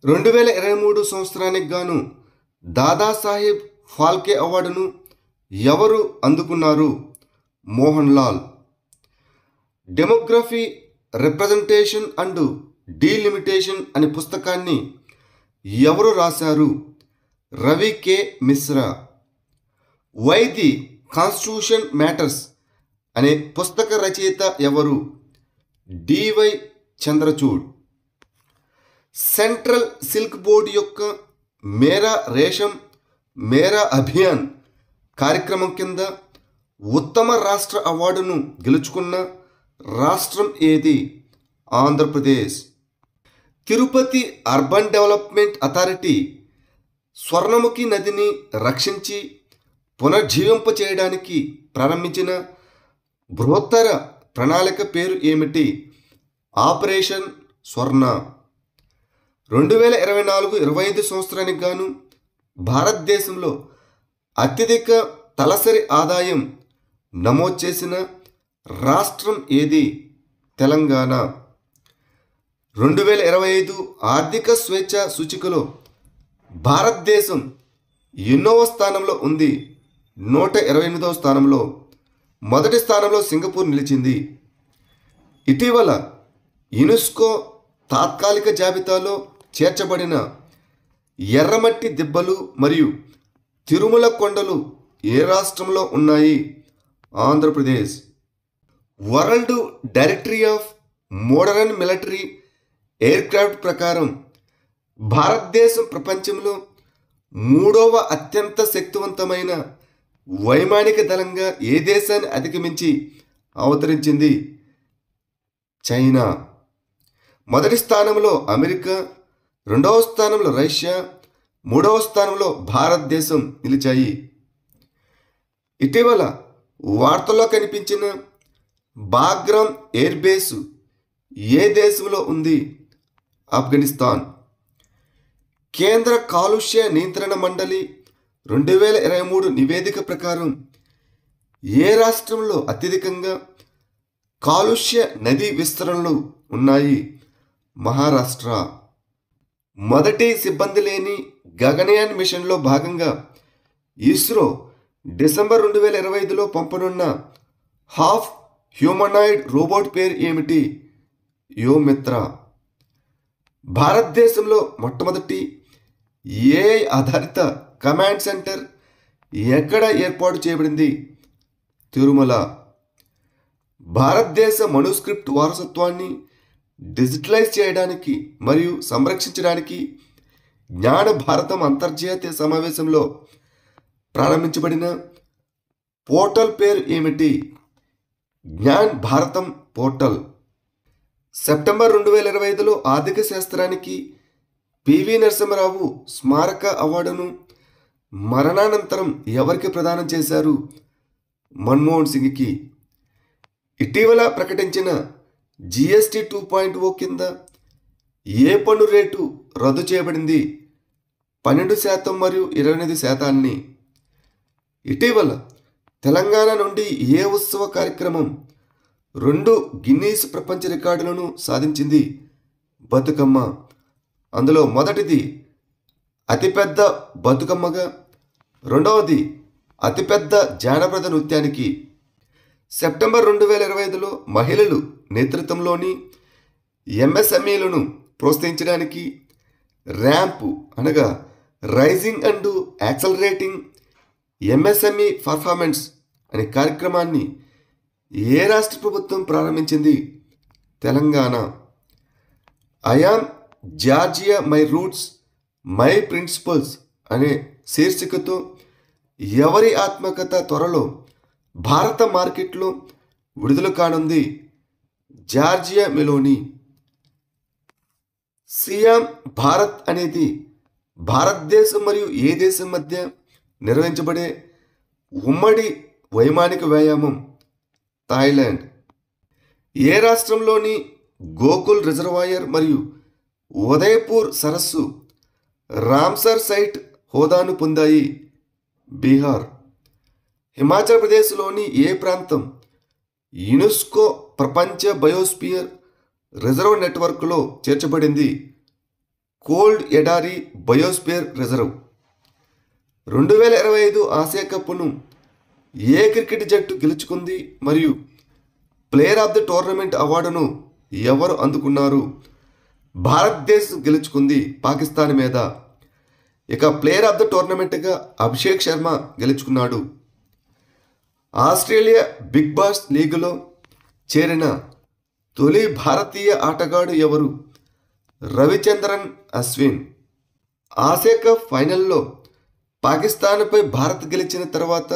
2023 సంవత్సరానికి గాను దాదాసాహెబ్ ఫాల్కే అవార్డును ఎవరు అందుకున్నారు? Mohan Lal. Demography, representation and delimitation అనే పుస్తకాన్ని ఎవరు రాశారు? Ravi K Mishra. Why the constitution matters అనే పుస్తక రచయిత ఎవరు? DY Chandrachud. Central silk board యొక్క మేరా రేషం మేరా అభియాన్ కార్యక్రమం కింద ఉత్తమ రాష్ట్ర అవార్డును గెలుచుకున్న రాష్ట్రం ఏది? Andhra Pradesh. Tirupati urban development authority Swarnamukhi నదిని రక్షించి పునర్జీవింపచేయడానికి ప్రారంభించిన బృహత్తర ప్రణాళిక పేరు ఏమిటి? ఆపరేషన్ స్వర్ణ. 2024-25 సంవత్సరానికి గాను భారతదేశంలో అత్యధిక తలసరి ఆదాయం నమోదు చేసిన రాష్ట్రం ఏది? తెలంగాణ. 2025 ఆర్థిక స్వేచ్ఛ సూచికలో భారతదేశం ఎన్నోవ స్థానంలో ఉంది? 128వ స్థానంలో. మొదటి స్థానంలో సింగపూర్ నిలిచింది. ఇటీవల యునెస్కో తాత్కాలిక జాబితాలో చేర్చబడిన ఎర్రమట్టి దిబ్బలు మరియు తిరుమల కొండలు ఏ రాష్ట్రంలో ఉన్నాయి? Andhra Pradesh. World directory of modern military aircraft ప్రకారం భారతదేశం ప్రపంచంలో 3వ అత్యంత శక్తివంతమైన వైమానిక దళంగా ఏ దేశాన్ని అధిగమించి అవతరించింది? చైనా. మొదటి స్థానంలో అమెరికా, 2వ స్థానంలో రష్యా, 3వ స్థానంలో భారతదేశం నిలిచాయి. ఇటీవల వార్తల్లో కనిపించిన బాగ్రామ్ ఎయిర్ బేసు ఏ దేశంలో ఉంది? ఆఫ్ఘనిస్తాన్. కేంద్ర కాలుష్య నియంత్రణ మండలి 2023 నివేదిక ప్రకారం ఏ రాష్ట్రంలో అత్యధికంగా కాలుష్య నదీ విస్తరణలు ఉన్నాయి? మహారాష్ట్ర. మొదటి సిబ్బంది లేని గగనయాన్ మిషన్లో భాగంగా ఇస్రో డిసెంబర్ 2025లో పంపనున్న హాఫ్ హ్యూమనాయిడ్ రోబోట్ పేరు ఏమిటి? యోమిత్ర. భారతదేశంలో మొట్టమొదటి ఏఐ ఆధారిత కమాండ్ సెంటర్ ఎక్కడ ఏర్పాటు చేయబడింది? తిరుమల. భారతదేశ మనుస్క్రిప్ట్ వారసత్వాన్ని డిజిటలైజ్ చేయడానికి మరియు సంరక్షించడానికి జ్ఞాన భారతం అంతర్జాతీయ సమావేశంలో ప్రారంభించబడిన పోర్టల్ పేరు ఏమిటి? జ్ఞాన్ భారతం పోర్టల్. సెప్టెంబర్ 2025లో ఆర్థిక శాస్త్రానికి పివి నరసింహరావు స్మారక అవార్డును మరణానంతరం ఎవరికి ప్రదానం చేశారు? మన్మోహన్ సింగ్కి. ఇటీవల ప్రకటించిన జిఎస్టి 2.0 కింద ఏ పన్ను రేటు రద్దు చేయబడింది? 12% మరియు 28%. ఇటీవల తెలంగాణ నుండి ఏ ఉత్సవ కార్యక్రమం 2 గిన్నీస్ ప్రపంచ రికార్డులను సాధించింది? బతుకమ్మ. అందులో మొదటిది అతిపెద్ద బతుకమ్మగా, రెండవది అతిపెద్ద జానపద నృత్యానికి. సెప్టెంబర్ 2025లో మహిళలు నేతృత్వంలోని ఎంఎస్ఎంఈలను ప్రోత్సహించడానికి ర్యాంప్ అనగా raising and accelerating MSME performance అనే కార్యక్రమాన్ని ఏ రాష్ట్ర ప్రభుత్వం ప్రారంభించింది? Telangana. I'm Giorgia my roots my principles అనే శీర్షికతో ఎవరి ఆత్మకథ త్వరలో భారత మార్కెట్లో విడుదల కానుంది? Georgia Meloni. సియామ్ భారత్ అనేది భారతదేశం మరియు ఏ దేశం మధ్య నిర్వహించబడే ఉమ్మడి వైమానిక వ్యాయామం? థాయిలాండ్. ఏ రాష్ట్రంలోని గోకుల్ రిజర్వాయర్ మరియు ఉదయపూర్ సరస్సు రామ్సర్ సైట్ హోదాను పొందాయి? బీహార్. హిమాచల్ ప్రదేశ్లోని ఏ ప్రాంతం యునెస్కో ప్రపంచ బయోస్పియర్ రిజర్వ్ నెట్వర్క్లో చేర్చబడింది? కోల్డ్ ఎడారి బయోస్పియర్ రిజర్వ్. 2025 ఆసియా కప్ను ఏ క్రికెట్ జట్టు గెలుచుకుంది మరియు ప్లేయర్ ఆఫ్ ది టోర్నమెంట్ అవార్డును ఎవరు అందుకున్నారు? భారతదేశం గెలుచుకుంది పాకిస్తాన్ మీద. ఇక ప్లేయర్ ఆఫ్ ది టోర్నమెంట్గా అభిషేక్ శర్మ గెలుచుకున్నాడు. ఆస్ట్రేలియా బిగ్ బాస్ లీగ్లో చేరిన తొలి భారతీయ ఆటగాడు ఎవరు? రవిచంద్రన్ అశ్విన్. ఆసియా కప్ ఫైనల్లో పాకిస్తాన్పై భారత్ గెలిచిన తర్వాత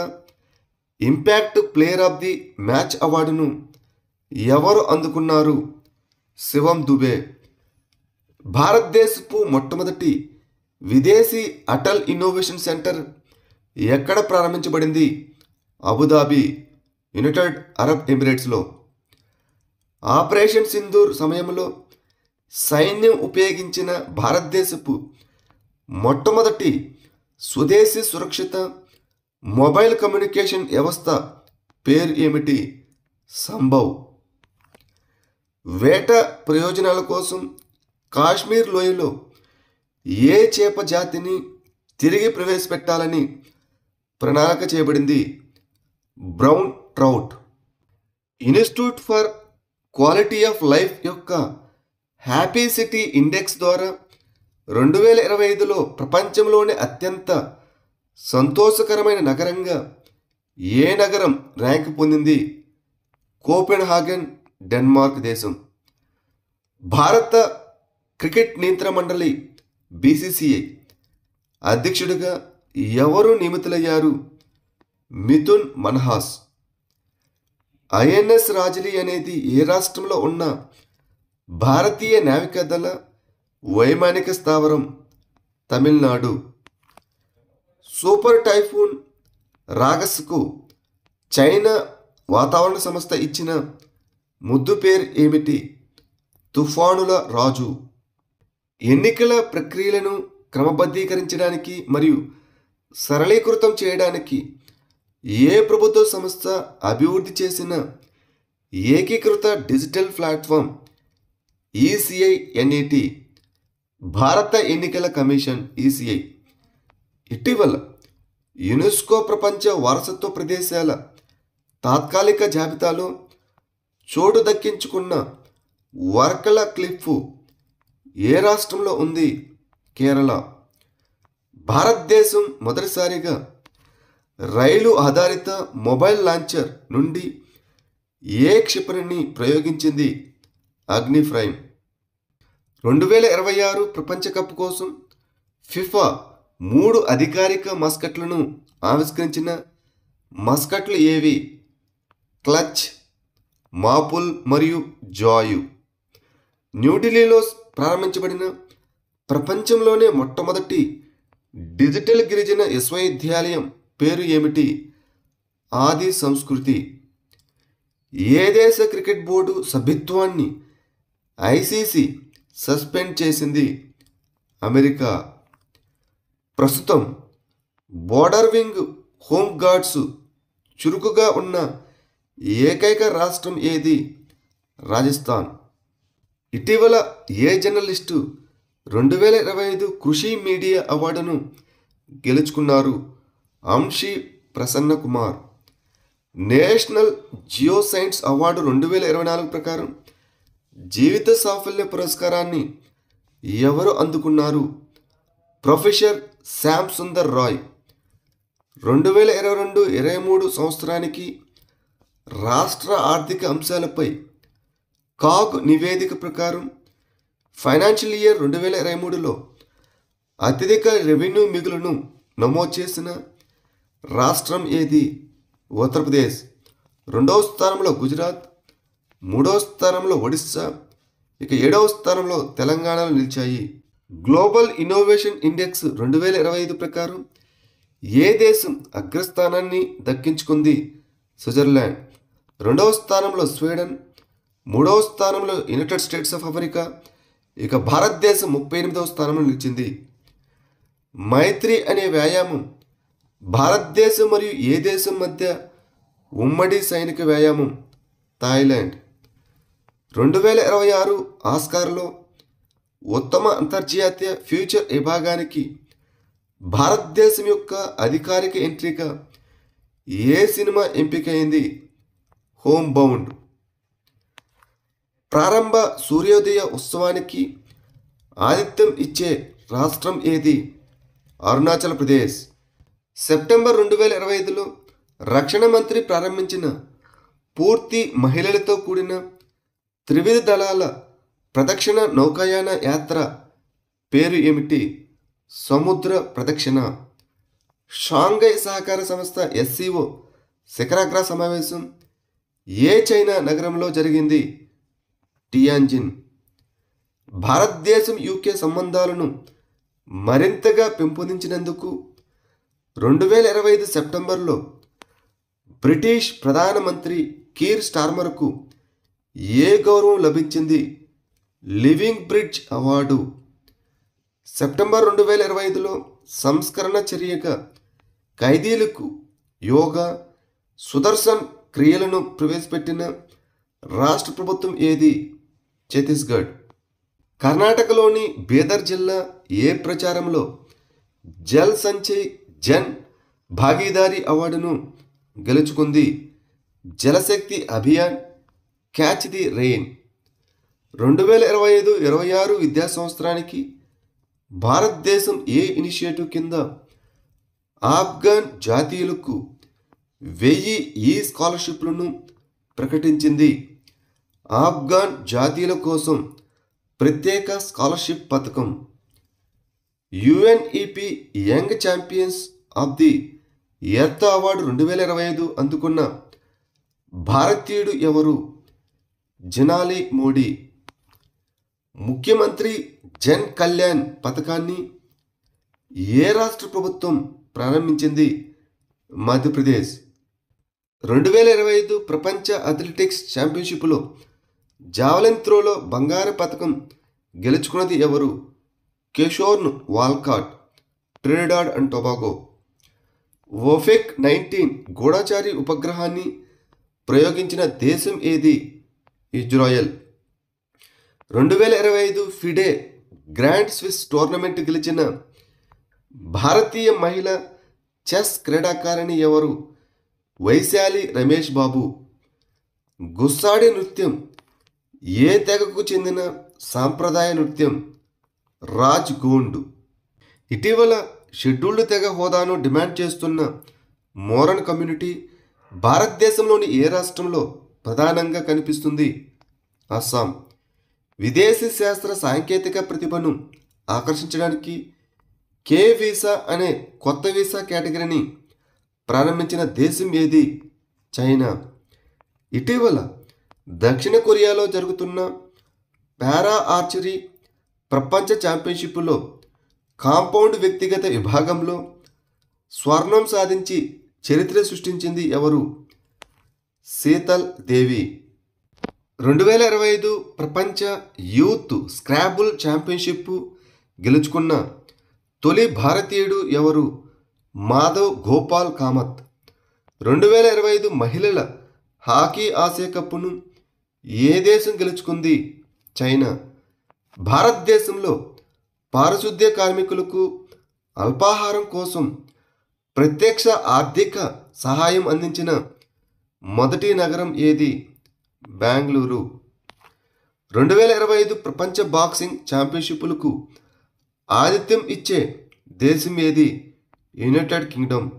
impact player of the match అవార్డును ఎవరు అందుకున్నారు? శివం దుబే. భారతదేశపు మొట్టమొదటి విదేశీ అటల్ ఇన్నోవేషన్ సెంటర్ ఎక్కడ ప్రారంభించబడింది? అబుదాబి, యునైటెడ్ అరబ్ ఎమిరేట్స్లో. ఆపరేషన్ సింధూర్ సమయంలో సైన్యం ఉపయోగించిన భారతదేశపు మొట్టమొదటి స్వదేశీ సురక్షిత మొబైల్ కమ్యూనికేషన్ వ్యవస్థ పేరు ఏమిటి? సంభవ్. వేట ప్రయోజనాల కోసం కాశ్మీర్ లోయలో ఏ చేప జాతిని తిరిగి ప్రవేశపెట్టాలని ప్రణాళిక చేయబడింది? Brown trout. Institute for quality of life యొక్క హ్యాపీ సిటీ ఇండెక్స్ ద్వారా 2025లో ప్రపంచంలోని అత్యంత సంతోషకరమైన నగరంగా ఏ నగరం ర్యాంక్ పొందింది? కోపెన్హాగన్, డెన్మార్క్ దేశం. భారత క్రికెట్ నియంత్రణ మండలి బీసీసీఐ అధ్యక్షుడిగా ఎవరు నియమితులయ్యారు? మిథున్ మన్హాస్. ఐఎన్ఎస్ రాజలి అనేది ఏ రాష్ట్రంలో ఉన్న భారతీయ నావికాదళ వైమానిక స్థావరం? తమిళనాడు. సూపర్ టైఫూన్ రాగస్కు చైనా వాతావరణ సంస్థ ఇచ్చిన ముద్దు పేరు ఏమిటి? తుఫానుల రాజు. ఎన్నికల ప్రక్రియలను క్రమబద్ధీకరించడానికి మరియు సరళీకృతం చేయడానికి ఏ ప్రభుత్వ సంస్థ అభివృద్ధి చేసిన ఏకీకృత డిజిటల్ ప్లాట్ఫామ్? ఈసీఐ-ఎన్ఈటీ. భారత ఎన్నికల కమిషన్ ఈసీఐ ఇటీవల యునెస్కో ప్రపంచ వారసత్వ ప్రదేశాల తాత్కాలిక జాబితాలో చోటు దక్కించుకున్న వర్కల క్లిఫ్ ఏ రాష్ట్రంలో ఉంది? కేరళ. భారతదేశం మొదటిసారిగా రైలు ఆధారిత మొబైల్ లాంచర్ నుండి ఏ క్షిపణిని ప్రయోగించింది? అగ్నిప్రైమ్. 2026 ప్రపంచ కప్ కోసం ఫిఫా 3 అధికారిక మస్కట్లను ఆవిష్కరించిన మస్కట్లు ఏవి? క్లచ్, మాపుల్ మరియు జాయు. న్యూఢిల్లీలో ప్రారంభించబడిన ప్రపంచంలోనే మొట్టమొదటి డిజిటల్ గిరిజన విశ్వవిద్యాలయం పేరు ఏమిటి? ఆది సంస్కృతి. ఏ దేశ క్రికెట్ బోర్డు సభ్యత్వాన్ని ఐసీసీ సస్పెండ్ చేసింది? అమెరికా. ప్రస్తుతం బోర్డర్ వింగ్ హోమ్ గార్డ్స్ చురుకుగా ఉన్న ఏకైక రాష్ట్రం ఏది? రాజస్థాన్. ఇటీవల ఏ జర్నలిస్టు 2025 కృషి మీడియా అవార్డును గెలుచుకున్నారు? Amshi Prasanna Kumar. National geo science award 2024 ప్రకారం జీవిత సాఫల్య పురస్కారాన్ని ఎవరు అందుకున్నారు? ప్రొఫెసర్ శ్యామ్ సుందర్ రాయ్. 2022-23 సంవత్సరానికి రాష్ట్ర ఆర్థిక అంశాలపై కాగ్ నివేదిక ప్రకారం ఫైనాన్షియల్ ఇయర్ 2023లో అత్యధిక రెవెన్యూ మిగులును నమోదు చేసిన రాష్ట్రం ఏది? ఉత్తరప్రదేశ్. 2వ స్థానంలో గుజరాత్, 3వ స్థానంలో ఒడిస్సా, ఇక 7వ స్థానంలో తెలంగాణలో నిలిచాయి. గ్లోబల్ ఇన్నోవేషన్ ఇండెక్స్ 2025 ప్రకారం ఏ దేశం అగ్రస్థానాన్ని దక్కించుకుంది? స్విట్జర్లాండ్. 2వ స్థానంలో స్వీడన్, 3వ స్థానంలో యునైటెడ్ స్టేట్స్ ఆఫ్ అమెరికా, ఇక భారతదేశం 38వ స్థానంలో నిలిచింది. మైత్రి అనే వ్యాయామం భారతదేశం మరియు ఏ దేశం మధ్య ఉమ్మడి సైనిక వ్యాయామం? థాయిలాండ్. 2026 ఆస్కార్లో ఉత్తమ అంతర్జాతీయ ఫ్యూచర్ విభాగానికి భారతదేశం యొక్క అధికారిక ఎంట్రీగా ఏ సినిమా ఎంపికైంది? Homebound. ప్రారంభ సూర్యోదయ ఉత్సవానికి ఆతిథ్యం ఇచ్చే రాష్ట్రం ఏది? అరుణాచల్ ప్రదేశ్. సెప్టెంబర్ 2025లో రక్షణ మంత్రి ప్రారంభించిన పూర్తి మహిళలతో కూడిన త్రివిధ దళాల ప్రదక్షిణ నౌకాయాన యాత్ర పేరు ఏమిటి? సముద్ర ప్రదక్షిణ. షాంఘై సహకార సంస్థ SCO శిఖరాగ్ర సమావేశం ఏ చైనా నగరంలో జరిగింది? టియాన్జిన్. భారతదేశం UK సంబంధాలను మరింతగా పెంపొందించినందుకు 2025 సెప్టెంబర్లో బ్రిటిష్ ప్రధానమంత్రి కీర్ స్టార్మర్కు ఏ గౌరవం లభించింది? Living bridge award. సెప్టెంబర్ 2025లో సంస్కరణ చర్యగా ఖైదీలకు యోగా, సుదర్శన్ క్రియలను ప్రవేశపెట్టిన రాష్ట్ర ప్రభుత్వం ఏది? ఛత్తీస్గఢ్. కర్ణాటకలోని బీదర్ జిల్లా ఏ ప్రచారంలో జల్ సంచయ్ జన్ భాగీదారీ అవార్డును గెలుచుకుంది? జలశక్తి అభియాన్ క్యాచ్ ది రెయిన్. 2025-26 విద్యా సంవత్సరానికి భారతదేశం ఏ ఇనిషియేటివ్ కింద ఆఫ్ఘన్ జాతీయులకు 1000 స్కాలర్షిప్లను ప్రకటించింది? ఆఫ్ఘన్ జాతీయుల కోసం ప్రత్యేక స్కాలర్షిప్ పథకం. UNEP young champions of the earth award 2025 అందుకున్న భారతీయుడు ఎవరు? జనాలి మోడీ. ముఖ్యమంత్రి జన్ కళ్యాణ్ పథకాన్ని ఏ రాష్ట్ర ప్రభుత్వం ప్రారంభించింది? మధ్యప్రదేశ్. 2025 ప్రపంచ అథ్లెటిక్స్ ఛాంపియన్షిప్లో జావెలిన్ త్రోలో బంగారు పథకం గెలుచుకున్నది ఎవరు? Keshorn Walcott, Trinidad and Tobago. Ofek 19 గూఢచారి ఉపగ్రహాన్ని ప్రయోగించిన దేశం ఏది? Israel. 2025 FIDE grand Swiss tournament గెలిచిన భారతీయ మహిళ చెస్ క్రీడాకారిణి ఎవరు? వైశాలి రమేష్ బాబు. గుస్సాడి నృత్యం ఏ తెగకు చెందిన సాంప్రదాయ నృత్యం? రాజ్ గోండ్. ఇటీవల షెడ్యూల్డ్ తెగ హోదాను డిమాండ్ చేస్తున్న మోరన్ కమ్యూనిటీ భారతదేశంలోని ఏ రాష్ట్రంలో ప్రధానంగా కనిపిస్తుంది? అస్సాం. విదేశీ శాస్త్ర సాంకేతిక ప్రతిభను ఆకర్షించడానికి కే వీసా అనే కొత్త వీసా కేటగిరీని ప్రారంభించిన దేశం ఏది? చైనా. ఇటీవల దక్షిణ కొరియాలో జరుగుతున్న పారా ఆర్చరీ ప్రపంచ ఛాంపియన్షిప్లో కాంపౌండ్ వ్యక్తిగత విభాగంలో స్వర్ణం సాధించి చరిత్ర సృష్టించింది ఎవరు? శీతల్ దేవి. 2025 ప్రపంచ యూత్ స్క్రాబుల్ ఛాంపియన్షిప్ గెలుచుకున్న తొలి భారతీయుడు ఎవరు? మాధవ్ గోపాల్ కామత్. 2025 మహిళల హాకీ ఆసియా కప్ను ఏ దేశం గెలుచుకుంది? చైనా. భారతదేశంలో పారిశుద్ధ్య కార్మికులకు అల్పాహారం కోసం ప్రత్యక్ష ఆర్థిక సహాయం అందించిన మొదటి నగరం ఏది? బెంగళూరు. 2025 ప్రపంచ బాక్సింగ్ ఛాంపియన్షిప్లకు ఆతిథ్యం ఇచ్చే దేశం ఏది? United Kingdom.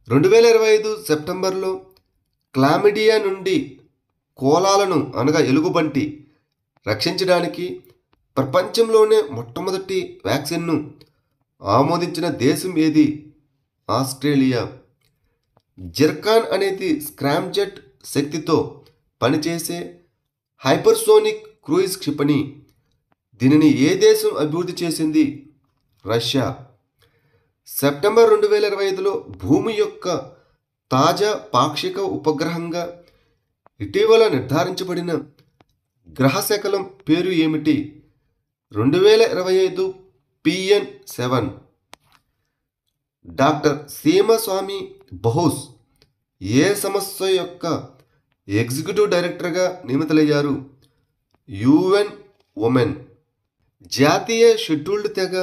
2025 సెప్టెంబర్లో క్లామిడియా నుండి కోలాలను అనగా ఎలుగుబంటి రక్షించడానికి ప్రపంచంలోనే మొట్టమొదటి వ్యాక్సిన్ను ఆమోదించిన దేశం ఏది? ఆస్ట్రేలియా. జిర్కాన్ అనేది స్క్రామ్జెట్ శక్తితో పనిచేసే హైపర్సోనిక్ క్రూయిజ్ క్షిపణి. దీనిని ఏ దేశం అభివృద్ధి చేసింది? రష్యా. సెప్టెంబర్ 2025లో భూమి యొక్క తాజా పాక్షిక ఉపగ్రహంగా ఇటీవల నిర్ధారించబడిన గ్రహశకలం పేరు ఏమిటి? 2025 PN7. డాక్టర్ సీమస్వామి బహుస్ ఏ సంస్థ యొక్క ఎగ్జిక్యూటివ్ డైరెక్టర్గా నియమితులయ్యారు? UN women. జాతీయ షెడ్యూల్డ్ తెగ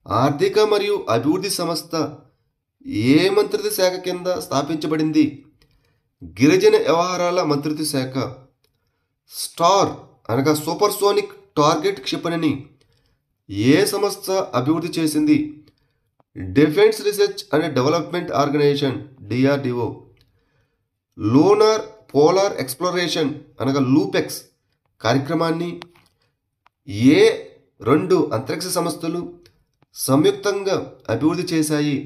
ఆర్థిక మరియు అభివృద్ధి సంస్థ ఏ మంత్రిత్వ శాఖ కింద స్థాపించబడింది? గిరిజన వ్యవహారాల మంత్రిత్వ శాఖ. స్టార్ అనగా సూపర్సోనిక్ టార్గెట్ క్షిపణిని ఏ సంస్థ అభివృద్ధి చేసింది? Defence research and development organisation DRDO. Lunar polar exploration అనగా లూపెక్స్ కార్యక్రమాన్ని ఏ 2 అంతరిక్ష సంస్థలు సంయుక్తంగా అభివృద్ధి చేశాయి?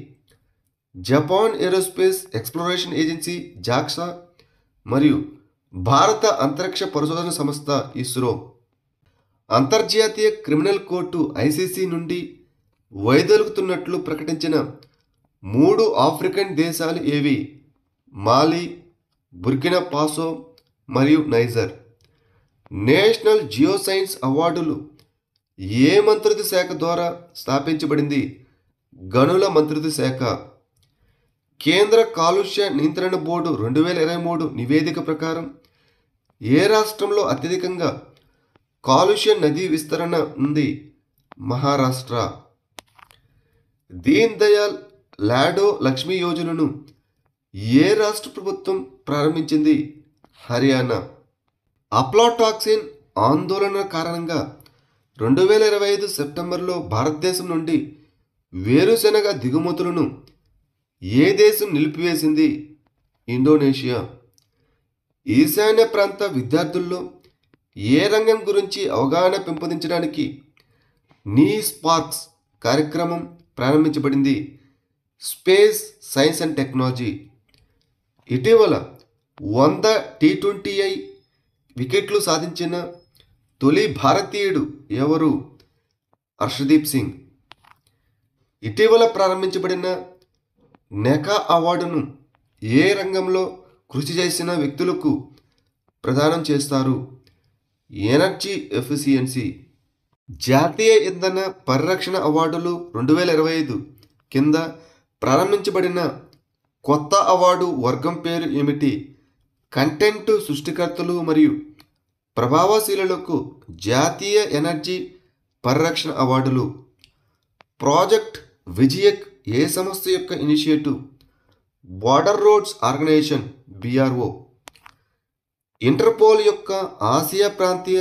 Japan aerospace exploration agency JAXA మరియు భారత అంతరిక్ష పరిశోధన సంస్థ ఇస్రో. అంతర్జాతీయ క్రిమినల్ కోర్టు ఐసీసీ నుండి వైదొలుగుతున్నట్లు ప్రకటించిన 3 ఆఫ్రికన్ దేశాలు ఏవి? మాలి, బుర్కినా ఫాసో మరియు నైజర్. నేషనల్ జియోసైన్స్ అవార్డులు ఏ మంత్రిత్వ శాఖ ద్వారా స్థాపించబడింది? గనుల మంత్రిత్వ శాఖ. కేంద్ర కాలుష్య నియంత్రణ బోర్డు 2023 నివేదిక ప్రకారం ఏ రాష్ట్రంలో అత్యధికంగా కాలుష్య నదీ విస్తరణ ఉంది? మహారాష్ట్ర. దీన్ దయాళ్ లాడో లక్ష్మీ యోజనను ఏ రాష్ట్ర ప్రభుత్వం ప్రారంభించింది? హర్యానా. అప్లాటాక్సిన్ ఆందోళన కారణంగా 2025 సెప్టెంబర్లో భారతదేశం నుండి వేరుశెనగ దిగుమతులను ఏ దేశం నిలిపివేసింది? ఇండోనేషియా. ఈశాన్య ప్రాంత విద్యార్థుల్లో ఏ రంగం గురించి అవగాహన పెంపొందించడానికి నీ స్పార్క్స్ కార్యక్రమం ప్రారంభించబడింది? Space science and technology. ఇటీవల 100 T20I వికెట్లు సాధించిన తొలి భారతీయుడు ఎవరు? హర్షదీప్ సింగ్. ఇటీవల ప్రారంభించబడిన నెకా అవార్డును ఏ రంగంలో కృషి చేసిన వ్యక్తులకు ప్రదానం చేస్తారు? Energy efficiency. జాతీయ ఇంధన పరిరక్షణ అవార్డులు 2025 కింద ప్రారంభించబడిన కొత్త అవార్డు వర్గం పేరు ఏమిటి? కంటెంట్ సృష్టికర్తలు మరియు ప్రభావశీలులకు జాతీయ ఎనర్జీ పరిరక్షణ అవార్డులు. ప్రాజెక్ట్ విజయక్ ఏ సంస్థ యొక్క initiative? Border roads organisation BRO. Interpol యొక్క ఆసియా ప్రాంతీయ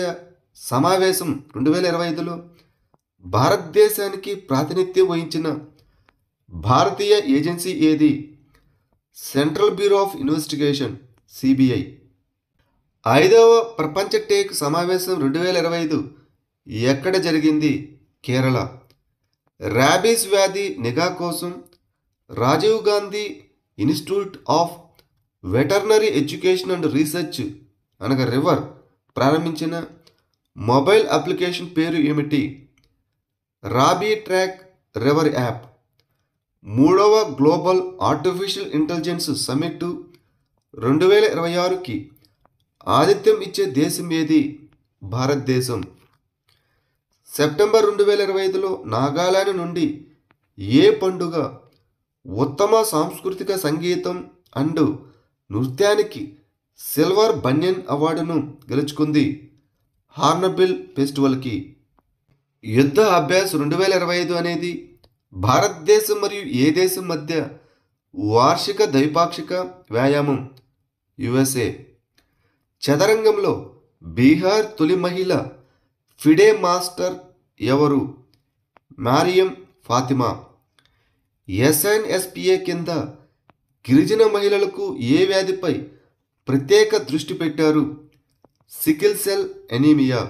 సమావేశం 2025లో భారతదేశానికి ప్రాతినిధ్యం వహించిన భారతీయ ఏజెన్సీ ఏది? Central bureau of investigation CBI. 5వ ప్రపంచ టేక్ సమావేశం 2025 ఎక్కడ జరిగింది? కేరళ. ర్యాబీస్ వ్యాధి నిఘా కోసం Rajiv Gandhi institute of veterinary education and research అనగా రివర్ ప్రారంభించిన మొబైల్ అప్లికేషన్ పేరు ఏమిటి? Rabi track RIVER app. 3వ గ్లోబల్ ఆర్టిఫిషియల్ ఇంటెలిజెన్స్ సమ్మిట్ 2026కి ఆతిథ్యం ఇచ్చే దేశం ఏది? భారతదేశం. సెప్టెంబర్ 2025లో నాగాలాండ్ నుండి ఏ పండుగ ఉత్తమ సాంస్కృతిక సంగీతం అండ్ నృత్యానికి సిల్వర్ బన్యన్ అవార్డును గెలుచుకుంది? హార్న్బిల్ ఫెస్టివల్కి. యుద్ధ అభ్యాస్ 2025 అనేది భారతదేశం మరియు ఏ దేశం మధ్య వార్షిక ద్వైపాక్షిక వ్యాయామం? USA. చదరంగంలో బీహార్ తొలి మహిళ ఫిడే మాస్టర్ ఎవరు? మారియం ఫాతిమా. SNSPA కింద గిరిజన మహిళలకు ఏ వ్యాధిపై ప్రత్యేక దృష్టి పెట్టారు? Sickle cell anaemia.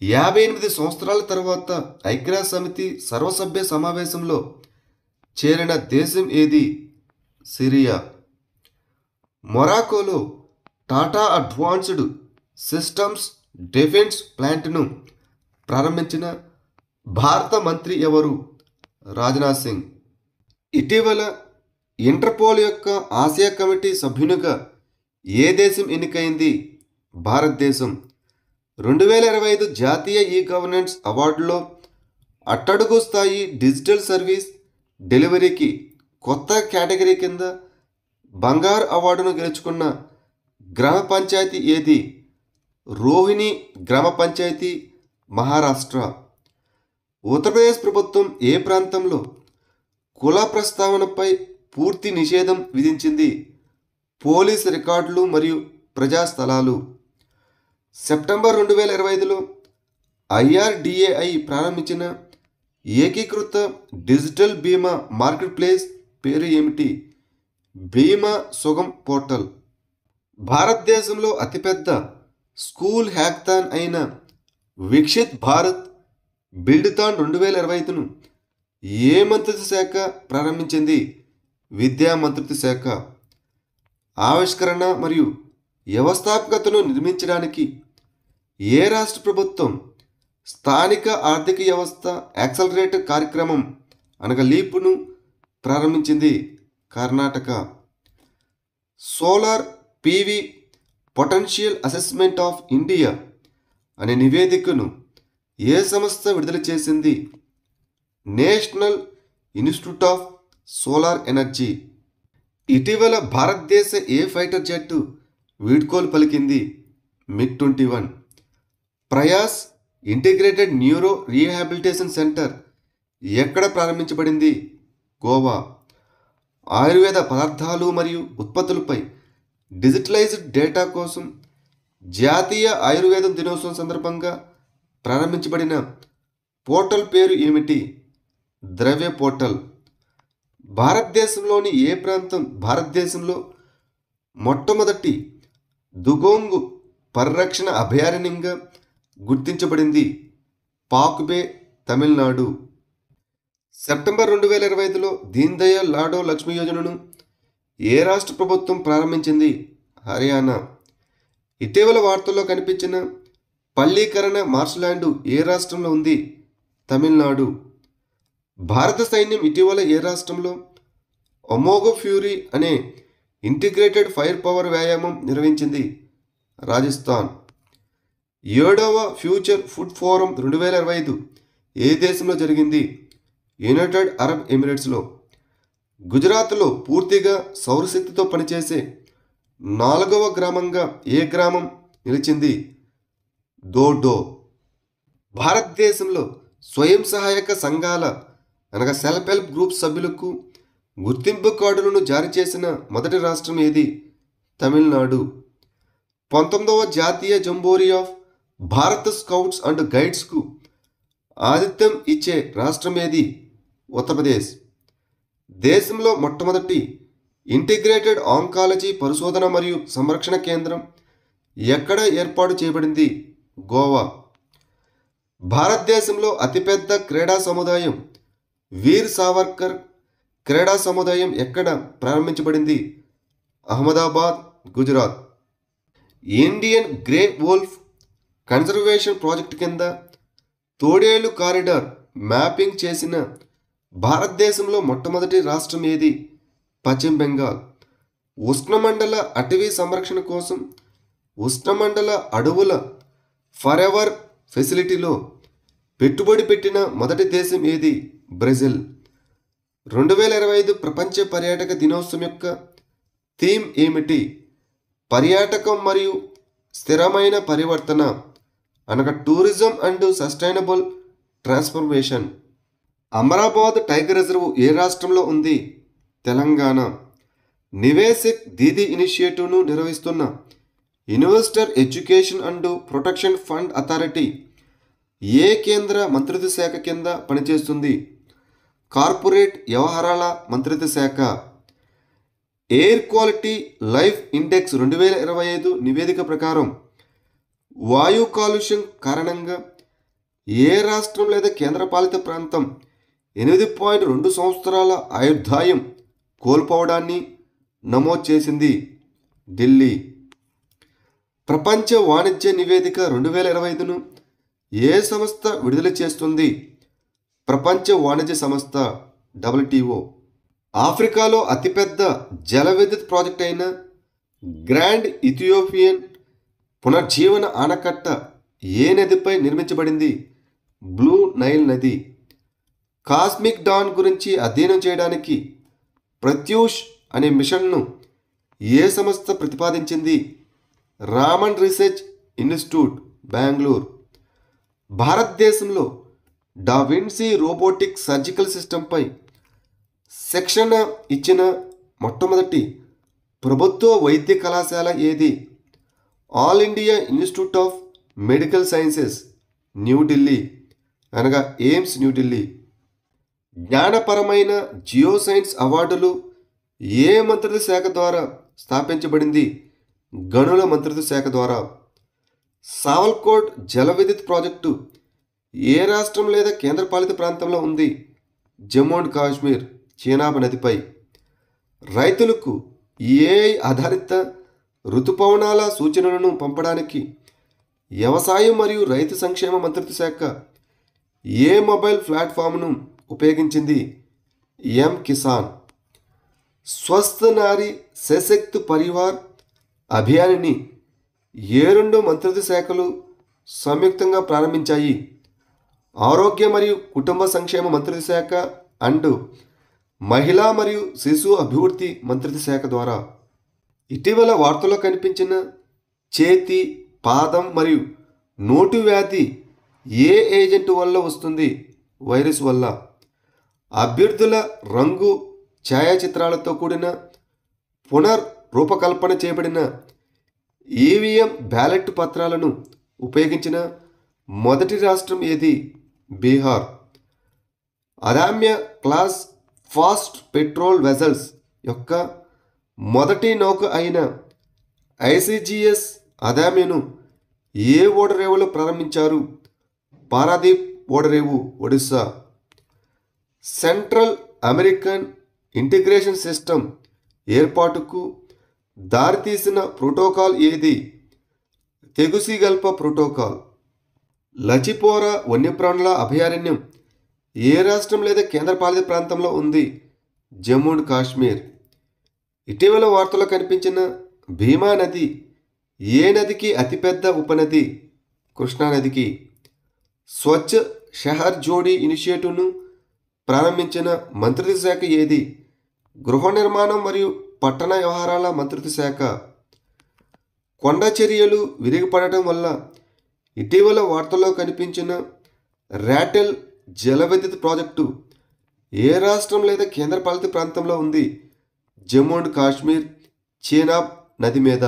58 సంవత్సరాల తర్వాత ఐక్యరాజ్య సమితి సర్వసభ్య సమావేశంలో చేరిన దేశం ఏది? సిరియా. మొరాకోలో టాటా అడ్వాన్స్డ్ సిస్టమ్స్ డిఫెన్స్ ప్లాంట్ను ప్రారంభించిన భారత మంత్రి ఎవరు? రాజ్నాథ్ సింగ్. ఇటీవల ఇంటర్పోల్ యొక్క ఆసియా కమిటీ సభ్యునిగా ఏ దేశం ఎన్నికైంది? భారతదేశం. 2025 జాతీయ గవర్నెన్స్ అవార్డులో అట్టడుగు స్థాయి డిజిటల్ సర్వీస్ డెలివరీకి కొత్త కేటగిరీ కింద బంగారు అవార్డును గెలుచుకున్న గ్రామ పంచాయతీ ఏది? రోహిణి గ్రామ పంచాయతీ మహారాష్ట్ర. ఉత్తరప్రదేశ్ ప్రభుత్వం ఏ ప్రాంతంలో కుల ప్రస్తావనపై పూర్తి నిషేధం విధించింది? పోలీస్ రికార్డులు మరియు ప్రజా స్థలాలు. సెప్టెంబర్ 2025లో IRDAI ప్రారంభించిన ఏకీకృత డిజిటల్ బీమా మార్కెట్ ప్లేస్ పేరు ఏమిటి? బీమా సుగమ్ పోర్టల్. భారతదేశంలో అతిపెద్ద స్కూల్ హ్యాకథాన్ అయిన వికసిత్ భారత్ బిల్డ్థాన్ 2025ను ఏ మంత్రిత్వ శాఖ ప్రారంభించింది? విద్యా మంత్రిత్వ శాఖ. ఆవిష్కరణ మరియు వ్యవస్థాపకతను నిర్మించడానికి ఏ రాష్ట్ర ప్రభుత్వం స్థానిక ఆర్థిక వ్యవస్థ యాక్సలరేటర్ కార్యక్రమం అనగా లీప్ను ప్రారంభించింది? Karnataka. Solar PV potential assessment of India అనే నివేదికను ఏ సంస్థ విడుదల చేసింది? National institute of solar energy. ఇటీవల భారతదేశ ఏ ఫైటర్ జెట్ వీడ్కోలు పలికింది? MiG-21. Prayas integrated neuro rehabilitation centre ఎక్కడ ప్రారంభించబడింది? గోవా. ఆయుర్వేద పదార్థాలు మరియు ఉత్పత్తులపై డిజిటలైజ్డ్ డేటా కోసం జాతీయ ఆయుర్వేదం దినోత్సవం సందర్భంగా ప్రారంభించబడిన పోర్టల్ పేరు ఏమిటి? ద్రవ్య పోర్టల్. భారతదేశంలోని ఏ ప్రాంతం భారతదేశంలో మొట్టమొదటి దుగోంగ్ పరిరక్షణ అభయారణ్యంగా గుర్తించబడింది? పాక్బే, తమిళనాడు. సెప్టెంబర్ 2025లో దీన్ దయాళ్ లాడో లక్ష్మి యోజనను ఏ రాష్ట్ర ప్రభుత్వం ప్రారంభించింది? హర్యానా. ఇటీవల వార్తల్లో కనిపించిన పల్లీకరణ మార్ష్ల్యాండ్ ఏ రాష్ట్రంలో ఉంది? తమిళనాడు. భారత సైన్యం ఇటీవల ఏ రాష్ట్రంలో అమోఘ ఫ్యూరీ అనే ఇంటిగ్రేటెడ్ ఫైర్ పవర్ వ్యాయామం నిర్వహించింది? రాజస్థాన్. 7వ ఫ్యూచర్ ఫుడ్ ఫోరం 2025 ఏ దేశంలో జరిగింది? యునైటెడ్ అరబ్ ఎమిరేట్స్లో. గుజరాత్లో పూర్తిగా సౌరశక్తితో పనిచేసే 4వ గ్రామంగా ఏ గ్రామం నిలిచింది? దోడో. భారతదేశంలో స్వయం సహాయక సంఘాల అనగా సెల్ఫ్ హెల్ప్ గ్రూప్ సభ్యులకు గుర్తింపు కార్డులను జారీ చేసిన మొదటి రాష్ట్రం ఏది? తమిళనాడు. 19వ జాతీయ జంబోరీ ఆఫ్ భారత్ స్కౌట్స్ అండ్ గైడ్స్కు ఆతిథ్యం ఇచ్చే రాష్ట్రం ఏది? ఉత్తరప్రదేశ్. దేశంలో మొట్టమొదటి ఇంటిగ్రేటెడ్ ఆంకాలజీ పరిశోధన మరియు సంరక్షణ కేంద్రం ఎక్కడ ఏర్పాటు చేయబడింది? గోవా. భారతదేశంలో అతిపెద్ద క్రీడా సముదాయం వీర్ సావర్కర్ క్రీడా సముదాయం ఎక్కడ ప్రారంభించబడింది? Ahmedabad, Gujarat. Indian grey wolf conservation project కింద తోడేలు కారిడార్ మ్యాపింగ్ చేసిన భారతదేశంలో మొట్టమొదటి రాష్ట్రం ఏది? పశ్చిమ బెంగాల్. ఉష్ణమండల అటవీ సంరక్షణ కోసం ఉష్ణమండల అడవుల ఫరెవర్ ఫెసిలిటీలో పెట్టుబడి పెట్టిన మొదటి దేశం ఏది? బ్రెజిల్. 2025 ప్రపంచ పర్యాటక దినోత్సవం యొక్క థీమ్ ఏమిటి? పర్యాటకం మరియు స్థిరమైన పరివర్తన అనగా tourism and sustainable transformation. Amrabad tiger reserve ఏ రాష్ట్రంలో ఉంది? తెలంగాణ. నివేశక్ దీదీ ఇనిషియేటివ్ను నిర్వహిస్తున్న investor education and protection fund authority ఏ కేంద్ర మంత్రిత్వ శాఖ కింద పనిచేస్తుంది? కార్పొరేట్ వ్యవహారాల మంత్రిత్వ శాఖ. ఎయిర్ క్వాలిటీ లైఫ్ ఇండెక్స్ 2025 నివేదిక ప్రకారం వాయు కాలుష్యం కారణంగా ఏ రాష్ట్రం లేదా కేంద్రపాలిత ప్రాంతం 8.2 సంవత్సరాల ఆయుర్దాయం కోల్పోవడాన్ని నమోదు చేసింది? ఢిల్లీ. ప్రపంచ వాణిజ్య నివేదిక 2025ను ఏ సంస్థ విడుదల చేస్తుంది? ప్రపంచ వాణిజ్య సంస్థ WTO. ఆఫ్రికాలో అతిపెద్ద జల విద్యుత్ ప్రాజెక్ట్ అయిన గ్రాండ్ ఇథియోపియన్ పునర్జీవన ఆనకట్ట ఏ నదిపై నిర్మించబడింది? బ్లూ నైల్ నది. కాస్మిక్ డాన్ గురించి అధ్యయనం చేయడానికి ప్రత్యూష్ అనే మిషన్ను ఏ సంస్థ ప్రతిపాదించింది? Raman research institute, Bengaluru. భారతదేశంలో డా విన్సీ రోబోటిక్ సర్జికల్ సిస్టంపై శిక్షణ ఇచ్చిన మొట్టమొదటి ప్రభుత్వ వైద్య కళాశాల ఏది? All India institute of medical sciences, New Delhi, అనగా ఎయిమ్స్ న్యూఢిల్లీ. జ్ఞానపరమైన జియో సైన్స్ అవార్డులు ఏ మంత్రిత్వ శాఖ ద్వారా స్థాపించబడింది? గనుల మంత్రిత్వ శాఖ ద్వారా. సావల్కోట్ జల విద్యుత్ ప్రాజెక్టు ఏ రాష్ట్రం లేదా కేంద్రపాలిత ప్రాంతంలో ఉంది? జమ్మూ అండ్ కాశ్మీర్, చీనాబ్ నదిపై. రైతులకు ఏఐ ఆధారిత ఋతుపవనాల సూచనలను పంపడానికి వ్యవసాయం మరియు రైతు సంక్షేమ మంత్రిత్వ శాఖ ఏ మొబైల్ ప్లాట్ఫామ్ను ఉపయోగించింది? ఎం కిసాన్. స్వస్థ నారి సశక్త్ పరివార్ అభియాన్ని ఏ రెండు మంత్రిత్వ శాఖలు సంయుక్తంగా ప్రారంభించాయి? ఆరోగ్య మరియు కుటుంబ సంక్షేమ మంత్రిత్వ శాఖ అండ్ మహిళా మరియు శిశు అభివృద్ధి మంత్రిత్వ శాఖ ద్వారా. ఇటీవల వార్తల్లో కనిపించిన చేతి, పాదం మరియు నోటి వ్యాధి ఏ ఏజెంట్ వల్ల వస్తుంది? వైరస్ వల్ల. అభ్యర్థుల రంగు ఛాయాచిత్రాలతో కూడిన పునర్రూపకల్పన చేయబడిన ఈవీఎం బ్యాలెట్ పత్రాలను ఉపయోగించిన మొదటి రాష్ట్రం ఏది? Bihar. Adamya class fast patrol vessels యొక్క మొదటి నౌక అయిన ఐసీజీఎస్ అదామ్యను ఏ ఓడరేవులో ప్రారంభించారు? పారాదీప్ ఓడరేవు, Odisha. Central American integration system ఏర్పాటుకు దారితీసిన ప్రోటోకాల్ ఏది? తెగుసిగల్ప ప్రోటోకాల్. లచిపోరా వన్యప్రాణుల అభయారణ్యం ఏ రాష్ట్రం లేదా కేంద్రపాలిత ప్రాంతంలో ఉంది? జమ్మూ అండ్ కాశ్మీర్. ఇటీవల వార్తల్లో కనిపించిన భీమా నది ఏ నదికి అతిపెద్ద ఉపనది? కృష్ణానదికి. స్వచ్ఛ షహర్ జోడీ ఇనిషియేటివ్ను ప్రారంభించిన మంత్రిత్వ శాఖ ఏది? గృహ నిర్మాణం మరియు పట్టణ వ్యవహారాల మంత్రిత్వ శాఖ. కొండ చర్యలు విరిగిపడటం వల్ల ఇటీవల వార్తల్లో కనిపించిన ర్యాటెల్ జల విద్యుత్ ప్రాజెక్టు ఏ రాష్ట్రం లేదా కేంద్రపాలిత ప్రాంతంలో ఉంది? జమ్మూ అండ్ కాశ్మీర్, చీనాబ్ నది మీద.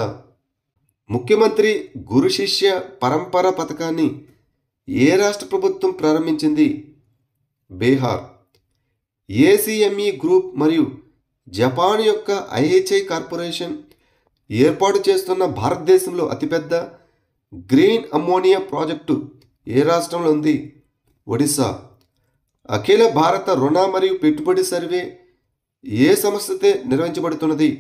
ముఖ్యమంత్రి గురు శిష్య పరంపర పథకాన్ని ఏ రాష్ట్ర ప్రభుత్వం ప్రారంభించింది? బీహార్. ఏసీఎంఈ గ్రూప్ మరియు జపాన్ యొక్క ఐహెచ్ఐ కార్పొరేషన్ ఏర్పాటు చేస్తున్న భారతదేశంలో అతిపెద్ద గ్రీన్ అమ్మోనియా ప్రాజెక్టు ఏ రాష్ట్రంలో ఉంది? ఒడిశా. అఖిల భారత రుణ మరియు పెట్టుబడి సర్వే ఏ సంస్థతే నిర్వహించబడుతున్నది?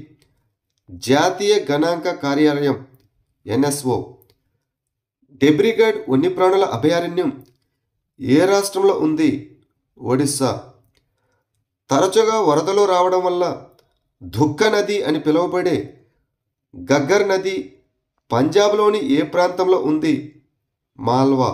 జాతీయ గణాంక కార్యాలయం, ఎన్ఎస్ఓ. డెబ్రిగఢ్ వన్యప్రాణుల అభయారణ్యం ఏ రాష్ట్రంలో ఉంది? ఒడిశా. తరచుగా వరదలు రావడం వల్ల దుఃఖ నది అని పిలువబడే గగ్గర్ నది పంజాబ్లోని ఏ ప్రాంతంలో ఉంది? మాల్వా.